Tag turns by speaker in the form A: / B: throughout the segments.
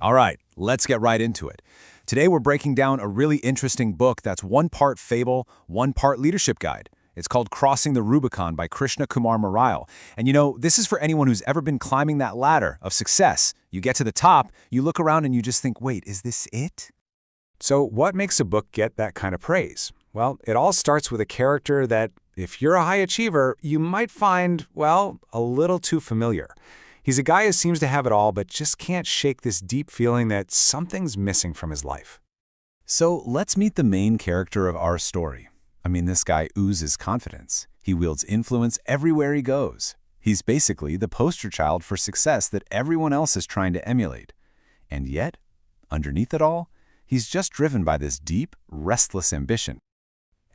A: All right, let's get right into it. Today we're breaking down a really interesting book that's one part fable, one part leadership guide. It's called Crossing the Rubicon by Krishna Kumar Marayil. And this is for anyone who's ever been climbing that ladder of success. You get to the top, you look around and you just think, wait, is this it?
B: So what makes a book get that kind of praise? Well, it all starts with a character that, if you're a high achiever, you might find, well, a little too familiar. He's a guy who seems to have it all, but just can't shake this deep feeling that something's missing from his life.
A: So let's meet the main character of our story. This guy oozes confidence. He wields influence everywhere he goes. He's basically the poster child for success that everyone else is trying to emulate. And yet, underneath it all, he's just driven by this deep, restless ambition.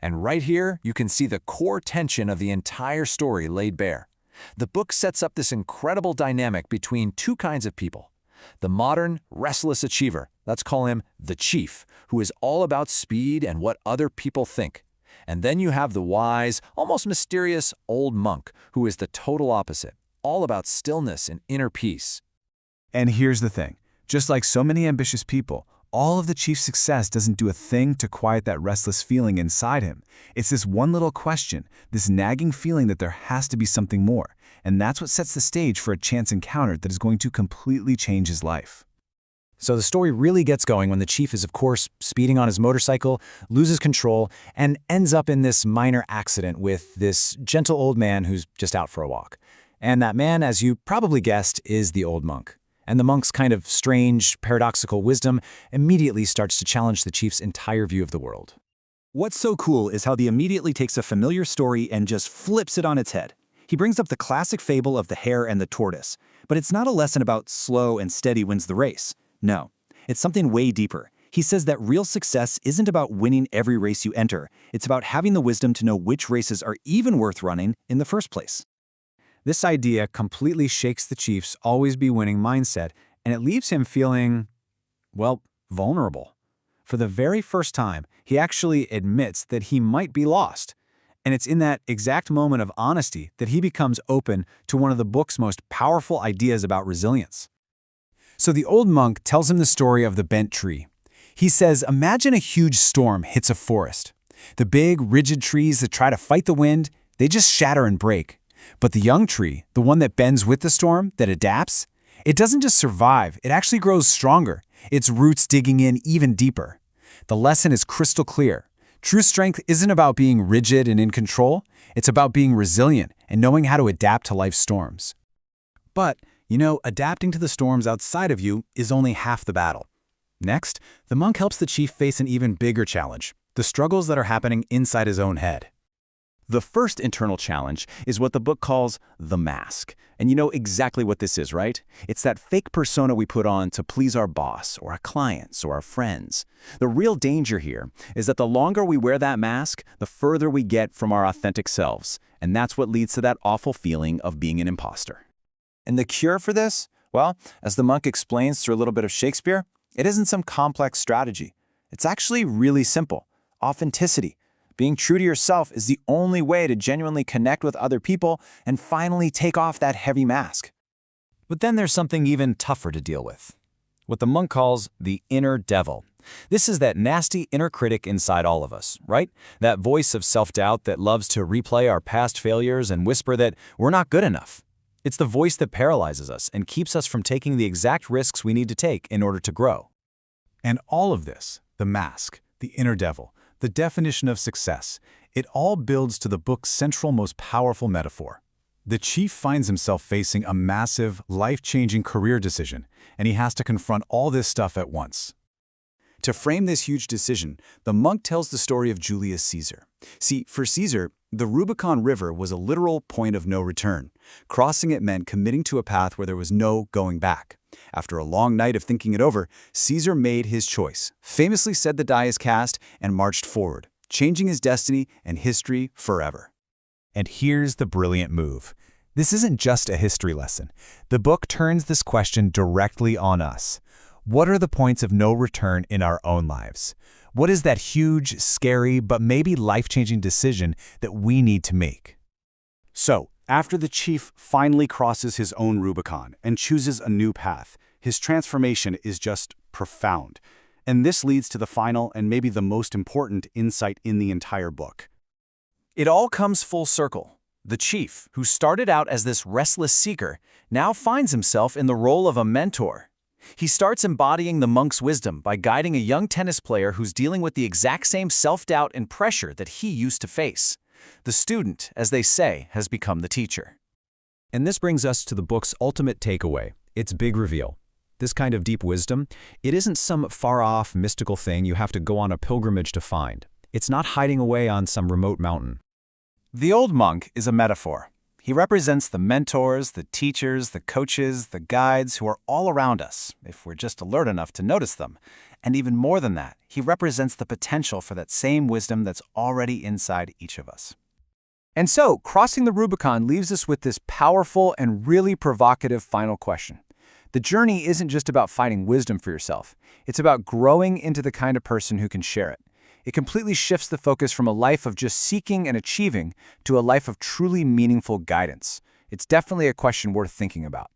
A: And right here, you can see the core tension of the entire story laid bare. The book sets up this incredible dynamic between two kinds of people. The modern, restless achiever, let's call him the chief, who is all about speed and what other people think. And then you have the wise, almost mysterious old monk, who is the total opposite, all about stillness and inner peace. And here's the thing. Just like so many ambitious people, all of the chief's success doesn't do a thing to quiet that restless feeling inside him. It's this one little question, this nagging feeling that there has to be something more. And that's what sets the stage for a chance encounter that is going to completely change his life. So the story really gets going when the chief is, of course, speeding on his motorcycle, loses control, and ends up in this minor accident with this gentle old man who's just out for a walk. And that man, as you probably guessed, is the old monk. And the monk's kind of strange, paradoxical wisdom immediately starts to challenge the chief's entire view of the world.
C: What's so cool is how he immediately takes a familiar story and just flips it on its head. He brings up the classic fable of the hare and the tortoise, but it's not a lesson about slow and steady wins the race. No, it's something way deeper. He says that real success isn't about winning every race you enter. It's about having the wisdom to know which races are even worth running in the first place.
B: This idea completely shakes the chief's always-be-winning mindset, and it leaves him feeling, well, vulnerable. For the very first time, he actually admits that he might be lost. And it's in that exact moment of honesty that he becomes open to one of the book's most powerful ideas about resilience.
A: So the old monk tells him the story of the bent tree. He says, imagine a huge storm hits a forest. The big, rigid trees that try to fight the wind, they just shatter and break. But the young tree, the one that bends with the storm, that adapts, it doesn't just survive, it actually grows stronger, its roots digging in even deeper. The lesson is crystal clear. True strength isn't about being rigid and in control, it's about being resilient and knowing how to adapt to life's storms.
B: But, adapting to the storms outside of you is only half the battle. Next, the monk helps the chief face an even bigger challenge, the struggles that are happening inside his own head.
C: The first internal challenge is what the book calls the mask. And you know exactly what this is, right? It's that fake persona we put on to please our boss or our clients or our friends. The real danger here is that the longer we wear that mask, the further we get from our authentic selves. And that's what leads to that awful feeling of being an imposter.
A: And the cure for this? Well, as the monk explains through a little bit of Shakespeare, it isn't some complex strategy. It's actually really simple. Authenticity. Being true to yourself is the only way to genuinely connect with other people and finally take off that heavy mask.
B: But then there's something even tougher to deal with. What the monk calls the inner devil. This is that nasty inner critic inside all of us, right? That voice of self-doubt that loves to replay our past failures and whisper that we're not good enough. It's the voice that paralyzes us and keeps us from taking the exact risks we need to take in order to grow.
A: And all of this, the mask, the inner devil, the definition of success, it all builds to the book's central, most powerful metaphor. The chief finds himself facing a massive, life-changing career decision, and he has to confront all this stuff at once. To frame this huge decision, the monk tells the story of Julius Caesar. See, for Caesar, the Rubicon River was a literal point of no return. Crossing it meant committing to a path where there was no going back. After a long night of thinking it over, Caesar made his choice, famously said the die is cast, and marched forward, changing his destiny and history forever. And here's the brilliant move. This isn't just a history lesson. The book turns this question directly on us. What are the points of no return in our own lives? What is that huge, scary, but maybe life-changing decision that we need to make?
C: So, after the chief finally crosses his own Rubicon and chooses a new path,
D: His transformation is just profound. And this leads to the final and maybe the most important insight in the entire book.
B: It all comes full circle. The chief, who started out as this restless seeker, now finds himself in the role of a mentor. He starts embodying the monk's wisdom by guiding a young tennis player who's dealing with the exact same self-doubt and pressure that he used to face. The student, as they say, has become the teacher.
E: And this brings us to the book's ultimate takeaway, its big reveal. This kind of deep wisdom, it isn't some far-off mystical thing you have to go on a pilgrimage to find. It's not hiding away on some remote mountain.
A: The old monk is a metaphor. He represents the mentors, the teachers, the coaches, the guides who are all around us, if we're just alert enough to notice them. And even more than that, he represents the potential for that same wisdom that's already inside each of us. And so, crossing the Rubicon leaves us with this powerful and really provocative final question. The journey isn't just about finding wisdom for yourself. It's about growing into the kind of person who can share it. It completely shifts the focus from a life of just seeking and achieving to a life of truly meaningful guidance. It's definitely a question worth thinking about.